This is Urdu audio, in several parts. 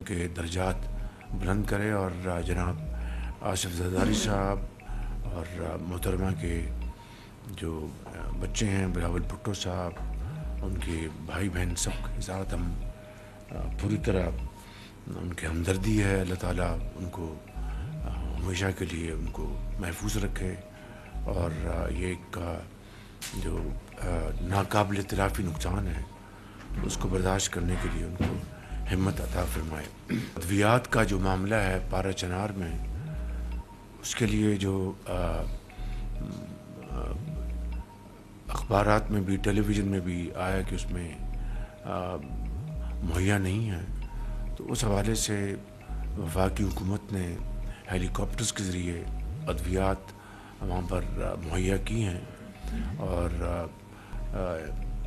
کے درجات بلند کرے، اور جناب آصف زرداری صاحب اور محترمہ کے جو بچے ہیں بلاول بھٹو صاحب، ان کے بھائی بہن سب کے ساتھ ہم پوری طرح ان کی ہمدردی ہے۔ اللہ تعالیٰ ان کو ہمیشہ کے لیے ان کو محفوظ رکھے، اور یہ ایک جو ناقابل تلافی نقصان ہے اس کو برداشت کرنے کے لیے ان کو ہمت عطا فرمائے۔ ادویات کا جو معاملہ ہے پارا چنار میں، اس کے لیے جو اخبارات میں بھی ٹیلی ویژن میں بھی آیا کہ اس میں مہیا نہیں ہے، تو اس حوالے سے وفاقی حکومت نے ہیلی کاپٹرز کے ذریعے ادویات وہاں پر مہیا کی ہیں، اور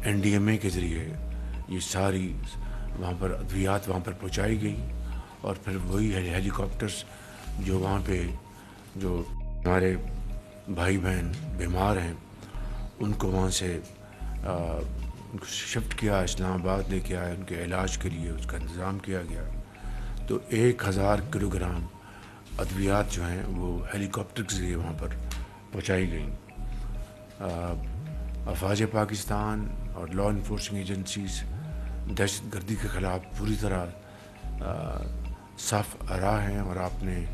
این ڈی ایم اے کے ذریعے یہ ساری وہاں پر ادویات وہاں پر پہنچائی گئی، اور پھر وہی ہیلی کاپٹرز جو وہاں پہ جو ہمارے بھائی بہن بیمار ہیں ان کو وہاں سے ان کو شفٹ کیا، اسلام آباد لے کے آئے، ان کے علاج کے لیے اس کا انتظام کیا گیا۔ تو 1000 کلو گرام ادویات جو ہیں وہ ہیلی کاپٹر کے ذریعے وہاں پر پہنچائی گئیں۔ افواج پاکستان اور لا انفورسنگ ایجنسیز دہشت گردی کے خلاف پوری طرح صف آراہ ہیں، اور آپ نے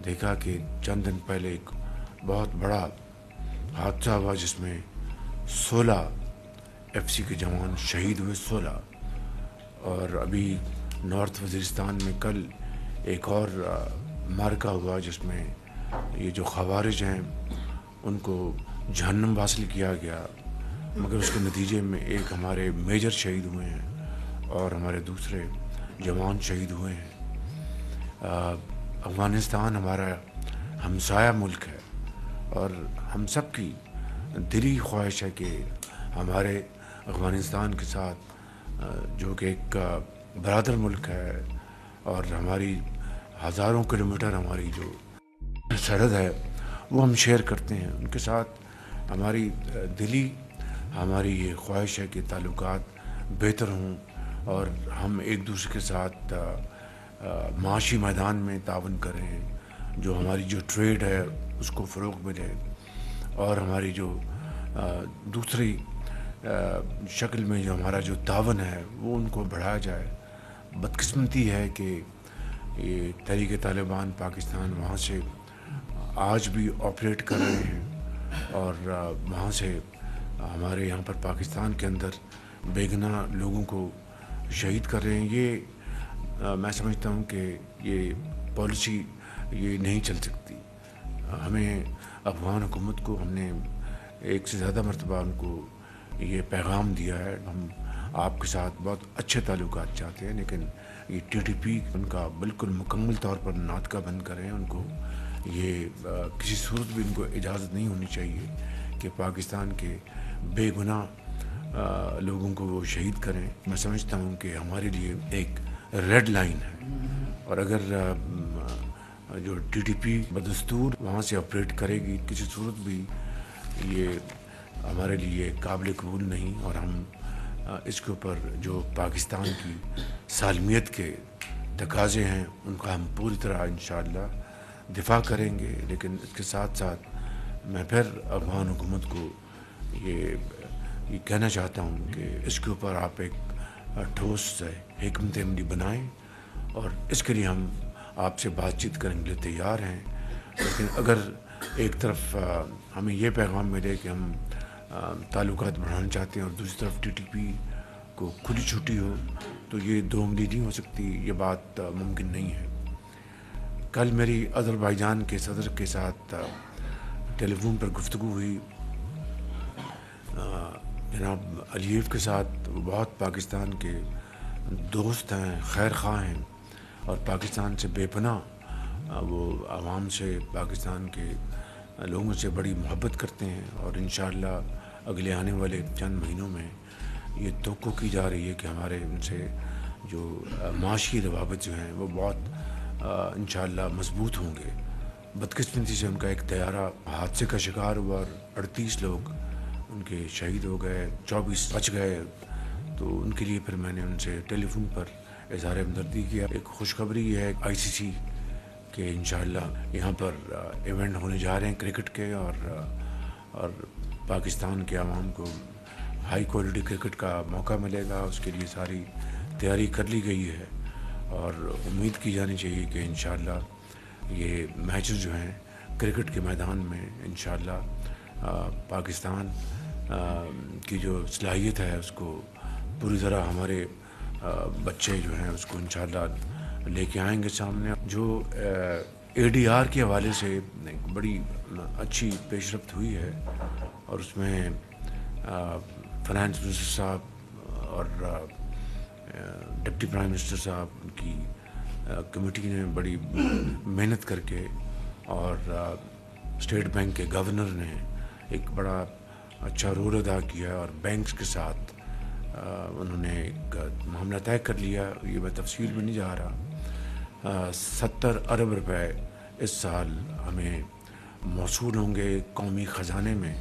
دیکھا کہ چند دن پہلے ایک بہت بڑا حادثہ ہوا جس میں 16 ایف سی کے جوان شہید ہوئے، 16۔ اور ابھی نارتھ وزیرستان میں کل ایک اور معرکہ ہوا جس میں یہ جو خوارج ہیں ان کو جہنم واصل کیا گیا، مگر اس کے نتیجے میں ایک ہمارے میجر شہید ہوئے ہیں اور ہمارے دوسرے جوان شہید ہوئے ہیں۔ افغانستان ہمارا ہمسایہ ملک ہے، اور ہم سب کی دلی خواہش ہے کہ ہمارے افغانستان کے ساتھ جو کہ ایک برادر ملک ہے، اور ہماری ہزاروں کلومیٹر ہماری جو سرحد ہے وہ ہم شیئر کرتے ہیں، ان کے ساتھ ہماری دلی ہماری یہ خواہش ہے کہ تعلقات بہتر ہوں، اور ہم ایک دوسرے کے ساتھ معاشی میدان میں تعاون کریں، جو ہماری جو ٹریڈ ہے اس کو فروغ ملے، اور ہماری جو دوسری شکل میں جو ہمارا جو تعاون ہے وہ ان کو بڑھایا جائے۔ بدقسمتی ہے کہ یہ تحریک طالبان پاکستان وہاں سے آج بھی آپریٹ کر رہے ہیں، اور وہاں سے ہمارے یہاں پر پاکستان کے اندر بے گناہ لوگوں کو شہید کر رہے ہیں۔ یہ میں سمجھتا ہوں کہ یہ پالیسی یہ نہیں چل سکتی۔ ہمیں افغان حکومت کو ہم نے ایک سے زیادہ مرتبہ ان کو یہ پیغام دیا ہے، ہم آپ کے ساتھ بہت اچھے تعلقات چاہتے ہیں، لیکن یہ ٹی ٹی پی ان کا بالکل مکمل طور پر ناطقہ بند کریں۔ ان کو یہ کسی صورت بھی ان کو اجازت نہیں ہونی چاہیے کہ پاکستان کے بے گناہ لوگوں کو وہ شہید کریں۔ میں سمجھتا ہوں کہ ہمارے لیے ایک ریڈ لائن ہے، اور اگر جو ٹی ٹی پی بدستور وہاں سے آپریٹ کرے گی کسی صورت بھی، یہ ہمارے لیے قابل قبول نہیں، اور ہم اس کے اوپر جو پاکستان کی سالمیت کے تقاضے ہیں ان کا ہم پوری طرح انشاءاللہ دفاع کریں گے۔ لیکن اس کے ساتھ ساتھ میں پھر افغان حکومت کو یہ کہنا چاہتا ہوں کہ اس کے اوپر آپ ایک ٹھوس حکمت عملی بنائیں، اور اس کے لیے ہم آپ سے بات چیت کرنے کے لیے تیار ہیں۔ لیکن اگر ایک طرف ہمیں یہ پیغام ملے کہ ہم تعلقات بڑھانا چاہتے ہیں اور دوسری طرف ٹی ٹی پی کو کھلی چھٹی ہو، تو یہ دو عملی نہیں ہو سکتی، یہ بات ممکن نہیں ہے۔ کل میری آذربائیجان کے صدر کے ساتھ ٹیلی فون پر گفتگو ہوئی، جناب علیف کے ساتھ، وہ بہت پاکستان کے دوست ہیں، خیر خواہ ہیں، اور پاکستان سے بے پناہ وہ عوام سے، پاکستان کے لوگوں سے بڑی محبت کرتے ہیں، اور انشاءاللہ اگلے آنے والے چند مہینوں میں یہ توقع کی جا رہی ہے کہ ہمارے ان سے جو معاشی روابط جو ہیں وہ بہت انشاءاللہ مضبوط ہوں گے۔ بدقسمتی سے ان کا ایک طیارہ حادثے کا شکار ہوا، اور 38 لوگ ان کے شہید ہو گئے، 24 بچ گئے۔ تو ان کے لیے پھر میں نے ان سے ٹیلی فون پر اظہار ہمدردی کیا. ایک خوشخبری یہ ہے آئی سی سی کہ انشاءاللہ یہاں پر ایونٹ ہونے جا رہے ہیں کرکٹ کے, اور پاکستان کے عوام کو ہائی کوالٹی کرکٹ کا موقع ملے گا. اس کے لیے ساری تیاری کر لی گئی ہے, اور امید کی جانی چاہیے کہ انشاءاللہ یہ میچز جو ہیں کرکٹ کے میدان میں انشاءاللہ پاکستان کی جو صلاحیت ہے اس کو پوری طرح ہمارے بچے جو ہیں اس کو انشاءاللہ لے کے آئیں گے سامنے. جو اے ڈی آر کے حوالے سے ایک بڑی اچھی پیش رفت ہوئی ہے, اور اس میں فنانس منسٹر صاحب اور ڈپٹی پرائم منسٹر صاحب کی کمیٹی نے بڑی محنت کر کے, اور اسٹیٹ بینک کے گورنر نے ایک بڑا اچھا رول ادا کیا, اور بینکس کے ساتھ انہوں نے ایک معاملہ طے کر لیا. یہ میں تفصیل میں نہیں جا رہا. 70 ارب روپے اس سال ہمیں موصول ہوں گے قومی خزانے میں,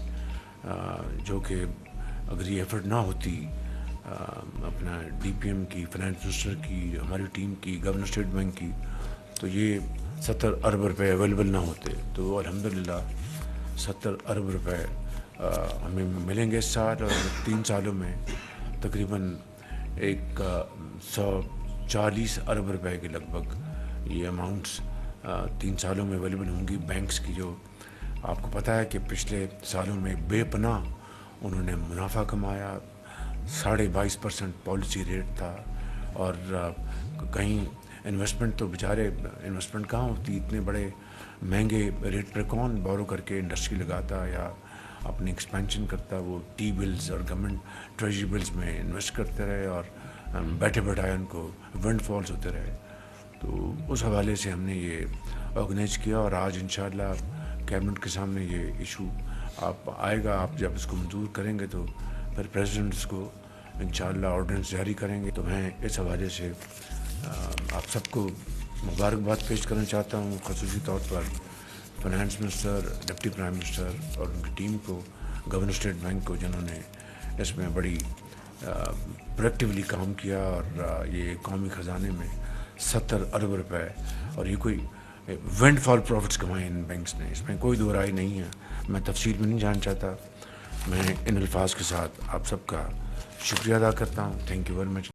جو کہ اگر یہ ایفرٹ نہ ہوتی اپنا ڈی پی ایم کی, فنانس منسٹر کی, ہماری ٹیم کی, گورنر اسٹیٹ بینک کی, تو یہ 70 ارب روپے اویلیبل نہ ہوتے. تو الحمدللہ 70 ارب روپے ہمیں ملیں گے اس سال, اور 3 سالوں میں تقریباً 140 ارب روپے کے لگ بھگ یہ اماؤنٹس 3 سالوں میں اویلیبل ہوں گی بینکس کی. جو آپ کو پتہ ہے کہ پچھلے سالوں میں بے پناہ انہوں نے منافع کمایا, 22.5% پالیسی ریٹ تھا, اور کہیں انویسٹمنٹ تو بیچارے انویسٹمنٹ کہاں ہوتی, اتنے بڑے مہنگے ریٹ پر کون بورو کر کے انڈسٹری لگاتا یا اپنی ایکسپینشن کرتا. وہ ٹی بلز اور گورنمنٹ ٹریجری بلز میں انویسٹ کرتے رہے, اور بیٹھے بیٹھائے ان کو ونڈ فالز ہوتے رہے. تو اس حوالے سے ہم نے یہ آرگنائز کیا, اور آج انشاءاللہ کیبنٹ کے سامنے یہ ایشو آپ آئے گا. آپ جب اس کو منظور کریں گے تو پھر پریزیڈنٹ اس کو انشاءاللہ آرڈیننس جاری کریں گے. تو میں اس حوالے سے آپ سب کو مبارکباد پیش کرنا چاہتا ہوں, خصوصی طور پر finance minister, deputy prime minister اور ان کی ٹیم کو, گورنر اسٹیٹ بینک کو, جنہوں نے اس میں بڑی پرویکٹیولی کام کیا, اور یہ قومی خزانے میں 70 ارب روپے, اور یہ کوئی ونڈ فال پروفٹس کمائے ان بینکس نے, اس میں کوئی دو رائے نہیں ہے. میں تفصیل میں نہیں جانا چاہتا. میں ان الفاظ کے ساتھ آپ سب کا شکریہ ادا کرتا ہوں. Thank you very much.